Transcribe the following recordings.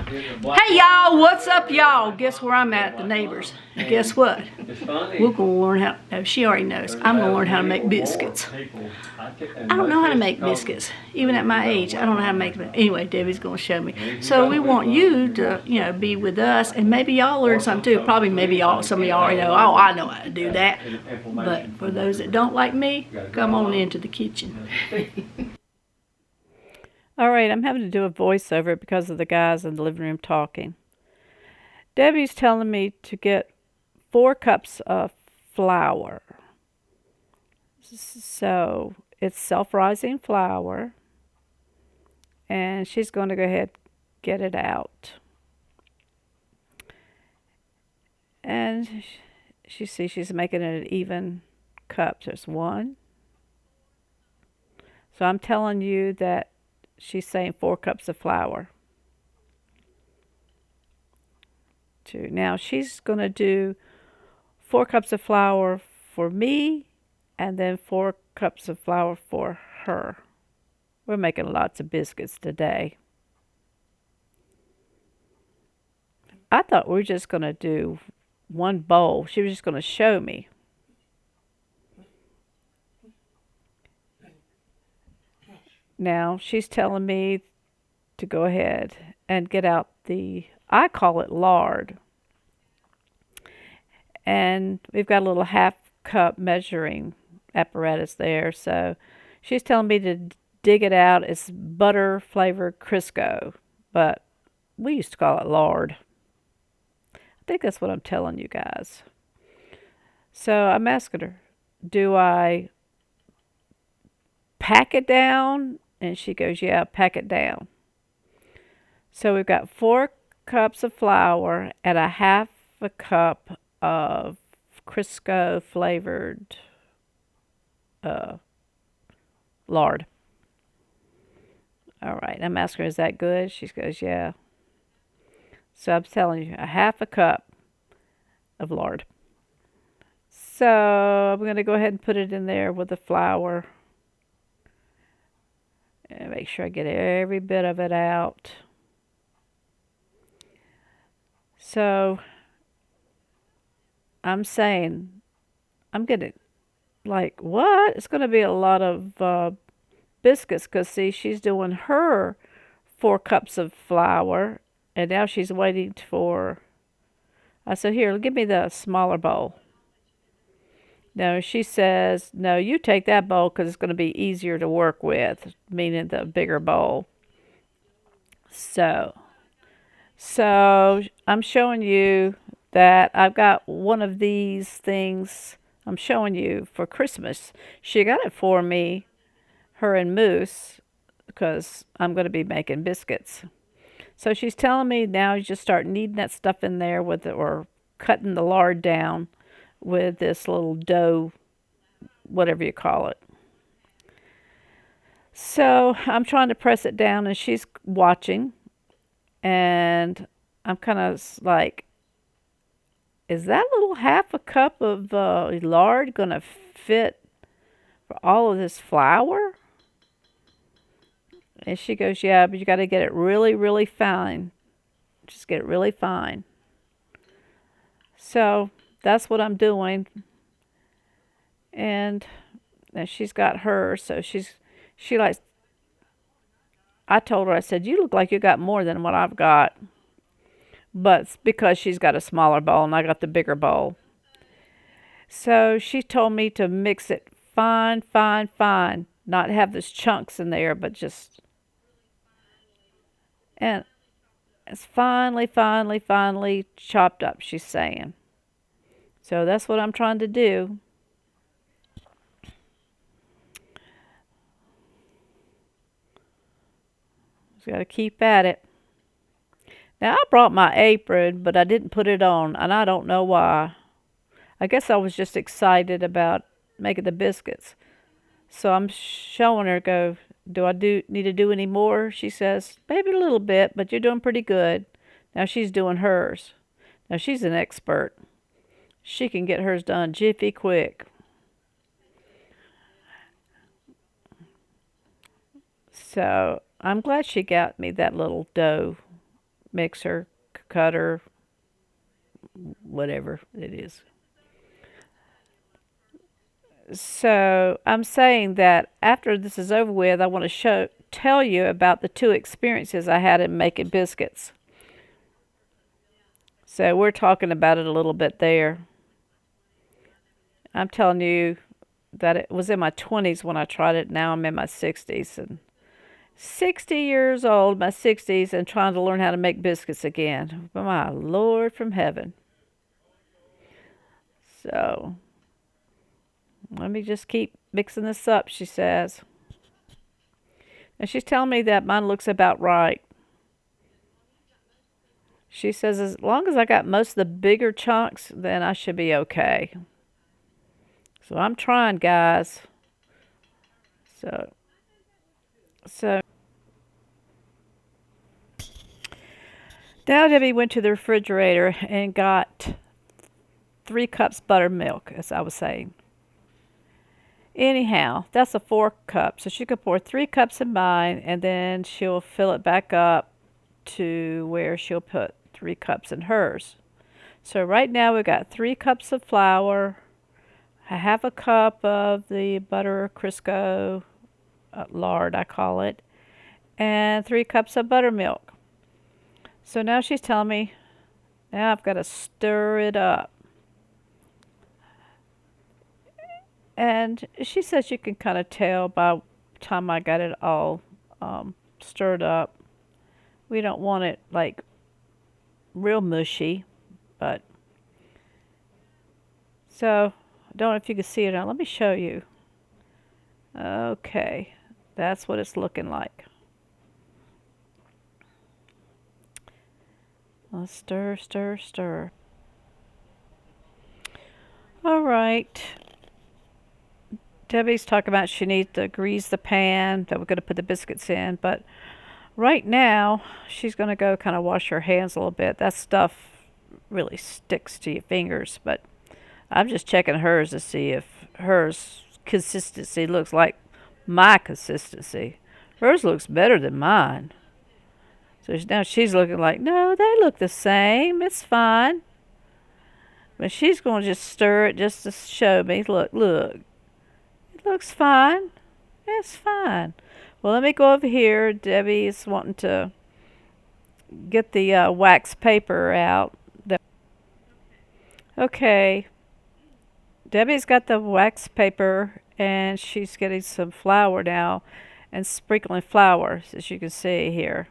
Hey y'all, what's up y'all? Guess where I'm at? The neighbors. Guess what? We're gonna learn how, no, she already knows. I'm gonna learn how to make biscuits. I don't know how to make biscuits. Even at my age, I don't know how to make them. Anyway, Debbie's gonna show me. So we want you to, be with us, and maybe y'all learn something too. Probably maybe some of y'all already know, oh, I know how to do that. But for those that don't like me, come on into the kitchen. All right, I'm having to do a voiceover because of the guys in the living room talking. Debbie's telling me to get 4 cups of flour. So it's self-rising flour. And she's going to go ahead and get it out. And she's making it an even cup. There's 1. So I'm telling you that she's saying 4 cups of flour. 2. Now she's going to do 4 cups of flour for me and then 4 cups of flour for her. We're making lots of biscuits today. I thought we were just going to do 1 bowl. She was just going to show me. Now she's telling me to go ahead and get out I call it lard. And we've got a little 1/2 cup measuring apparatus there. So she's telling me to dig it out. It's butter flavored Crisco, but we used to call it lard. I think that's what I'm telling you guys. So I'm asking her, do I pack it down? And she goes, yeah, pack it down. So we've got 4 cups of flour and 1/2 a cup of Crisco flavored lard. All right, I'm asking her, is that good? She goes, yeah. So I'm telling you, 1/2 a cup of lard. So I'm going to go ahead and put it in there with the flour. And make sure I get every bit of it out. So I'm saying, I'm getting like, what? It's going to be a lot of biscuits because, see, she's doing her 4 cups of flour. And now she's waiting for, I said, here, give me the smaller bowl. No, she says, no, you take that bowl because it's going to be easier to work with, meaning the bigger bowl. So I'm showing you that I've got one of these things I'm showing you for Christmas. She got it for me, her and Moose, because I'm going to be making biscuits. So she's telling me now you just start kneading that stuff in there or cutting the lard down with this little dough, whatever you call it. So I'm trying to press it down and she's watching. And I'm kind of like, is that little 1/2 a cup of lard going to fit for all of this flour? And she goes, yeah, but you got to get it really, really fine. Just get it really fine. So that's what I'm doing. And she's got hers. So she likes, I told her, I said, you look like you got more than what I've got. But it's because she's got a smaller bowl and I got the bigger bowl. So she told me to mix it fine, fine, fine. Not have those chunks in there, but just, and it's finely, finely, finely chopped up, she's saying. So that's what I'm trying to do. Just got to keep at it. Now, I brought my apron, but I didn't put it on, and I don't know why. I guess I was just excited about making the biscuits. So I'm showing her, do I need to do any more? She says, maybe a little bit, but you're doing pretty good. Now she's doing hers. Now she's an expert. She can get hers done jiffy quick. So I'm glad she got me that little dough mixer, cutter, whatever it is. So I'm saying that after this is over with, I want to tell you about the two experiences I had in making biscuits. So we're talking about it a little bit there. I'm telling you that it was in my 20s when I tried it. Now I'm in my 60s and 60 years old, my 60s, and trying to learn how to make biscuits again. My Lord from heaven. So let me just keep mixing this up, she says. And she's telling me that mine looks about right. She says as long as I got most of the bigger chunks, then I should be okay. So I'm trying, guys. So now Debbie went to the refrigerator and got 3 cups buttermilk, as I was saying. Anyhow, that's a 4 cup. So she could pour 3 cups in mine, and then she'll fill it back up to where she'll put 3 cups in hers. So right now we've got 3 cups of flour, a half a cup of the butter Crisco, lard I call it, and 3 cups of buttermilk. So now she's telling me, now I've got to stir it up. And she says you can kind of tell by the time I got it all stirred up. We don't want it like real mushy, but so I don't know if you can see it now. Let me show you. Okay, that's what it's looking like. Let's stir, stir, stir. All right. Debbie's talking about she needs to grease the pan that we're going to put the biscuits in, but right now she's going to go kind of wash her hands a little bit. That stuff really sticks to your fingers, but I'm just checking hers to see if hers consistency looks like my consistency. Hers looks better than mine. So now she's looking like, no, they look the same. It's fine. But she's going to just stir it just to show me. Look, look. It looks fine. It's fine. Well, let me go over here. Debbie is wanting to get the wax paper out. Okay. Debbie's got the wax paper and she's getting some flour now and sprinkling flour, as you can see here.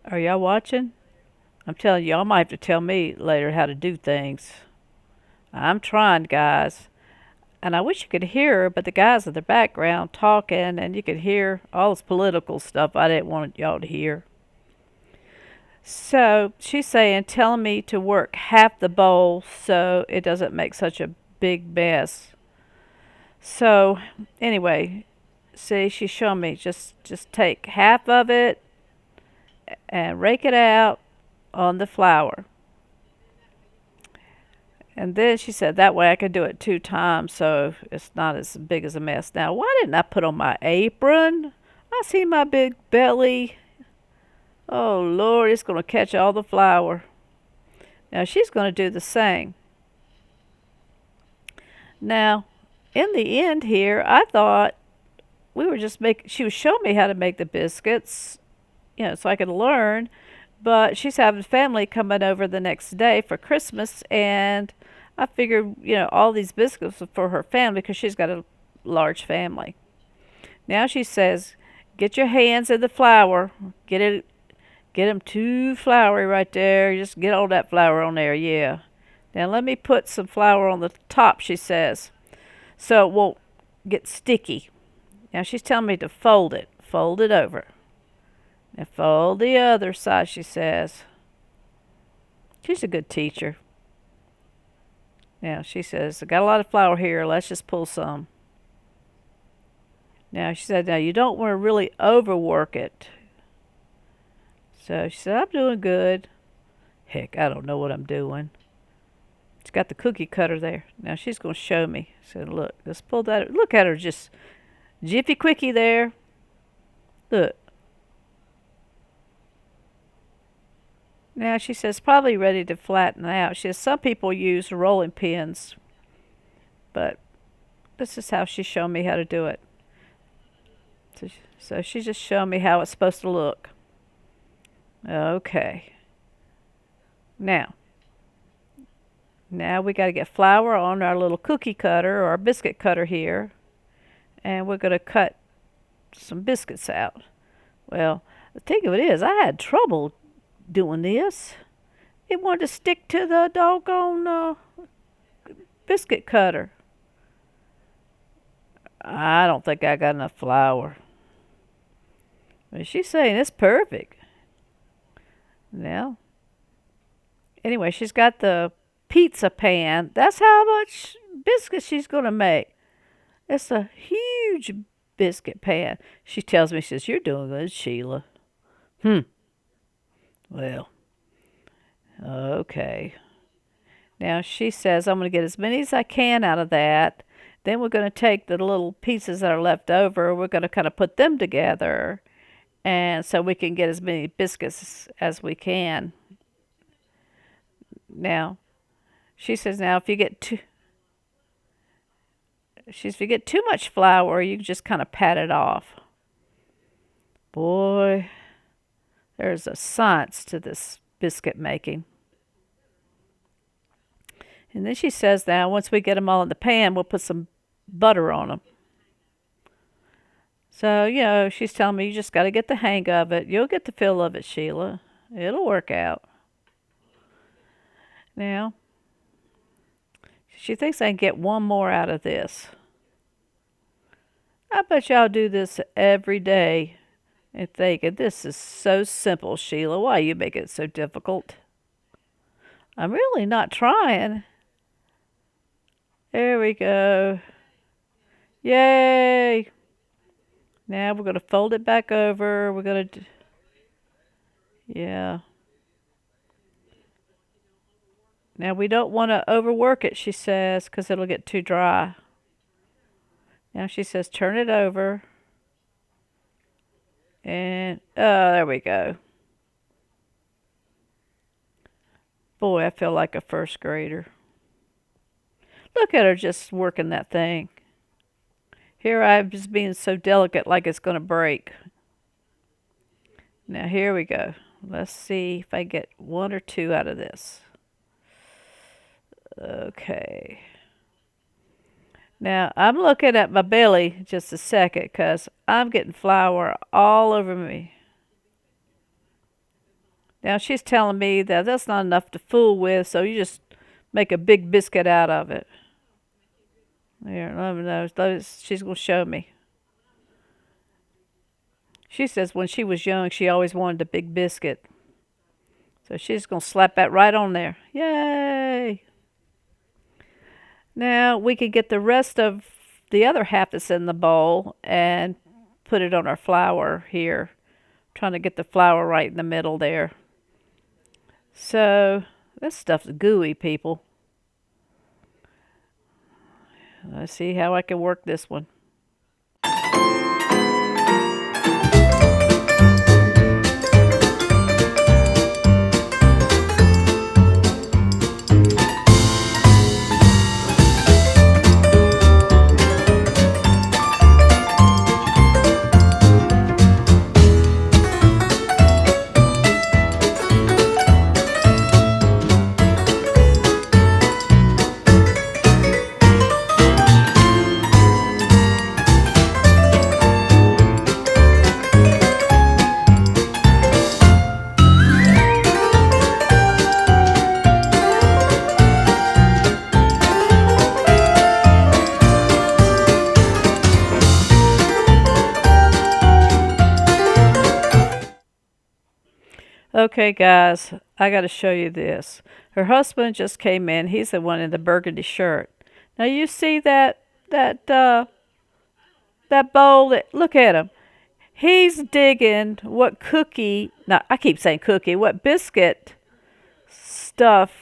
Are y'all watching? I'm telling y'all might have to tell me later how to do things. I'm trying, guys. And I wish you could hear her, but the guys in the background talking, and you could hear all this political stuff I didn't want y'all to hear. So she's saying, telling me to work half the bowl so it doesn't make such a big mess. So anyway, see, she's showing me just take half of it and rake it out on the flour. And then she said that way I could do it 2 times so it's not as big as a mess. Now, why didn't I put on my apron? I see my big belly. Oh, Lord, it's going to catch all the flour. Now, she's going to do the same. Now, in the end here, I thought we were just she was showing me how to make the biscuits, so I could learn. But she's having family coming over the next day for Christmas, and I figured, all these biscuits are for her family because she's got a large family. Now she says, get your hands in the flour. Get them too floury right there. Just get all that flour on there, yeah. Now let me put some flour on the top, she says, so it won't get sticky. Now she's telling me to fold it over. And fold the other side, she says. She's a good teacher. Now, she says, I got a lot of flour here. Let's just pull some. Now, she said, now, you don't want to really overwork it. So she said, I'm doing good. Heck, I don't know what I'm doing. She's got the cookie cutter there. Now, she's going to show me. She said, look, let's pull that. Look at her, just jiffy quickie there. Look. Now she says probably ready to flatten out. She says some people use rolling pins, but this is how she showed me how to do it. So she just showed me how it's supposed to look. Okay. Now we got to get flour on our little cookie cutter or our biscuit cutter here. And we're going to cut some biscuits out. Well, the thing of it is, I had trouble doing this. It wanted to stick to the doggone biscuit cutter. I don't think I got enough flour. But she's saying it's perfect. Now, anyway, she's got the pizza pan. That's how much biscuits she's going to make. It's a huge biscuit pan. She tells me, she says, "You're doing good, Sheila." Well, okay. Now she says, I'm going to get as many as I can out of that. Then we're going to take the little pieces that are left over. We're going to kind of put them together. And so we can get as many biscuits as we can. Now, she says, now if you get too much flour, you can just kind of pat it off. Boy, there's a science to this biscuit making. And then she says now, once we get them all in the pan, we'll put some butter on them. So, she's telling me you just got to get the hang of it. You'll get the feel of it, Sheila. It'll work out. Now, she thinks I can get one more out of this. I bet y'all do this every day and thinking, this is so simple, Sheila. Why you make it so difficult? I'm really not trying. There we go. Yay! Now we're going to fold it back over. We're going to, yeah. Now we don't want to overwork it, she says, because it'll get too dry. Now she says turn it over. And, oh, there we go. Boy, I feel like a first grader. Look at her just working that thing. Here I'm just being so delicate like it's going to break. Now here we go. Let's see if I get one or two out of this. Okay. Now I'm looking at my belly just a second because I'm getting flour all over me. Now she's telling me that that's not enough to fool with, so you just make a big biscuit out of it. Here, let me know. She's going to show me. She says when she was young, she always wanted a big biscuit. So she's going to slap that right on there. Yay! Now we can get the rest of the other half that's in the bowl and put it on our flour here. Trying to get the flour right in the middle there. So this stuff's gooey, people. Let's see how I can work this one. Okay, guys, I got to show you this. Her husband just came in. He's the one in the burgundy shirt. Now you see that bowl? Look at him. He's digging what I keep saying cookie, what biscuit stuff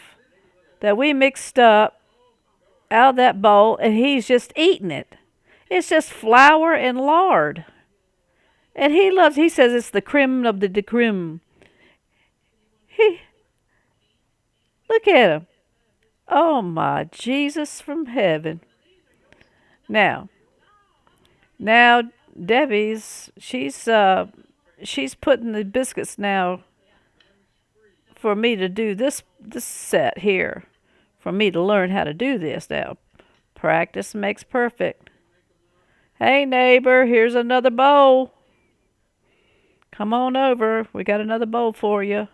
that we mixed up out of that bowl, and he's just eating it. It's just flour and lard. And he says it's the creme of the creme. Look at him. Oh my Jesus from heaven. Now, now Debbie's she's putting the biscuits now for me to do this set here. For me to learn how to do this now. Practice makes perfect. Hey neighbor, here's another bowl. Come on over. We got another bowl for you.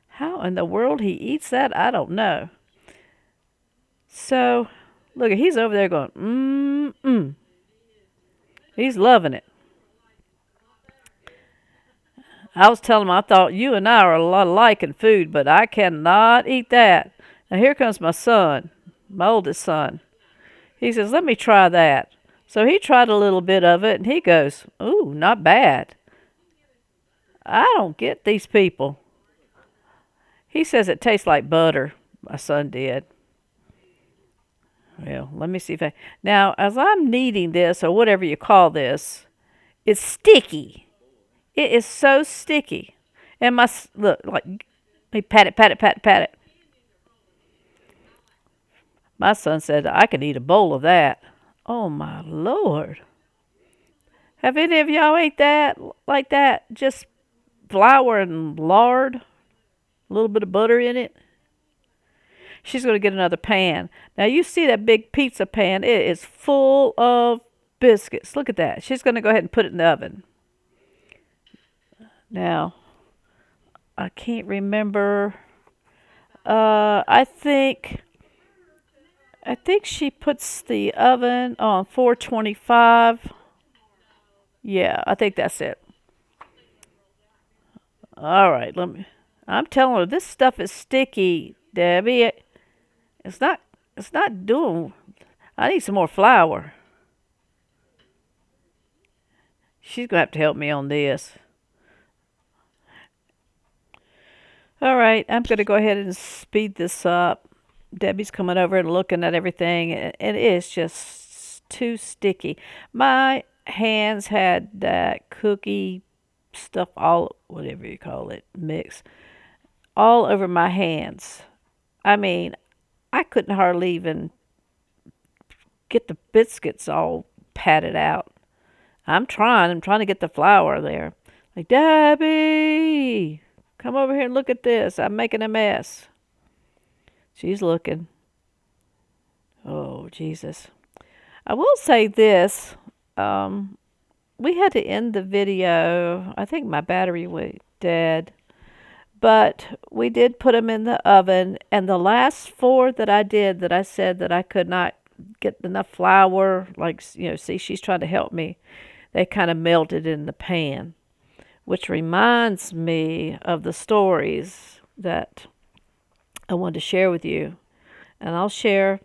How in the world he eats that, I don't know. So, look, he's over there going, mmm. He's loving it. I was telling him I thought you and I are a lot alike in food, but I cannot eat that. Now here comes my son, my oldest son. He says, let me try that. So he tried a little bit of it, and he goes, ooh, not bad. I don't get these people. He says it tastes like butter. My son did. Well, let me see if I... Now, as I'm kneading this, or whatever you call this, it's sticky. It is so sticky. And look, like, he pat it. My son said I could eat a bowl of that. Oh, my Lord. Have any of y'all ate that like that? Just flour and lard, a little bit of butter in it. She's going to get another pan. Now, you see that big pizza pan. It is full of biscuits. Look at that. She's going to go ahead and put it in the oven. Now, I can't remember. I think she puts the oven on 425. Yeah, I think that's it. All right, I'm telling her this stuff is sticky, Debbie. It's not doing. I need some more flour. She's gonna have to help me on this. All right, I'm gonna go ahead and speed this up. Debbie's coming over and looking at everything, and it is just too sticky. My hands had that cookie stuff all, whatever you call it, mix, all over my hands. I mean, I couldn't hardly even get the biscuits all patted out. I'm trying to get the flour there. Like, Debbie, come over here and look at this. I'm making a mess. She's looking. Oh, Jesus. I will say this. We had to end the video. I think my battery went dead. But we did put them in the oven. And the last 4 that I did, that I said that I could not get enough flour, like, see, she's trying to help me. They kind of melted in the pan. Which reminds me of the stories that I wanted to share with you. And I'll share.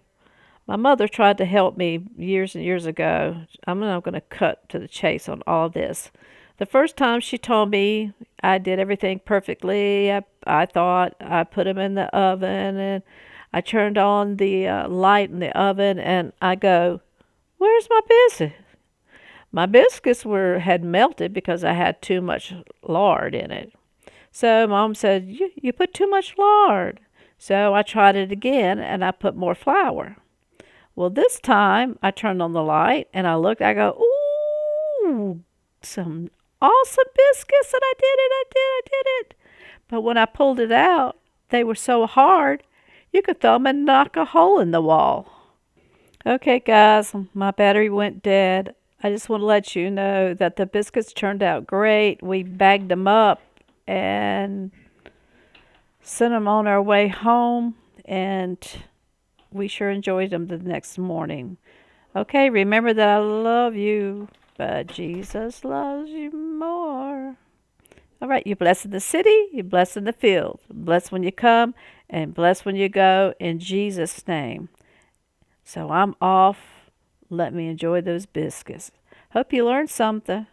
My mother tried to help me years and years ago. I'm not going to cut to the chase on all of this. The first time she told me I did everything perfectly. I thought I put them in the oven and I turned on the light in the oven and I go, where's my biscuits? My biscuits had melted because I had too much lard in it. So Mom said, you put too much lard. So I tried it again and I put more flour. Well, this time I turned on the light and I looked. I go, ooh, some awesome biscuits, and I did it. But when I pulled it out, they were so hard, you could throw them and knock a hole in the wall. Okay, guys, my battery went dead. I just want to let you know that the biscuits turned out great. We bagged them up and sent them on our way home, and we sure enjoyed them the next morning. Okay, remember that I love you, but Jesus loves you more. All right, you're blessed in the city, you're blessed in the field. Blessed when you come and blessed when you go in Jesus' name. So I'm off. Let me enjoy those biscuits. Hope you learned something.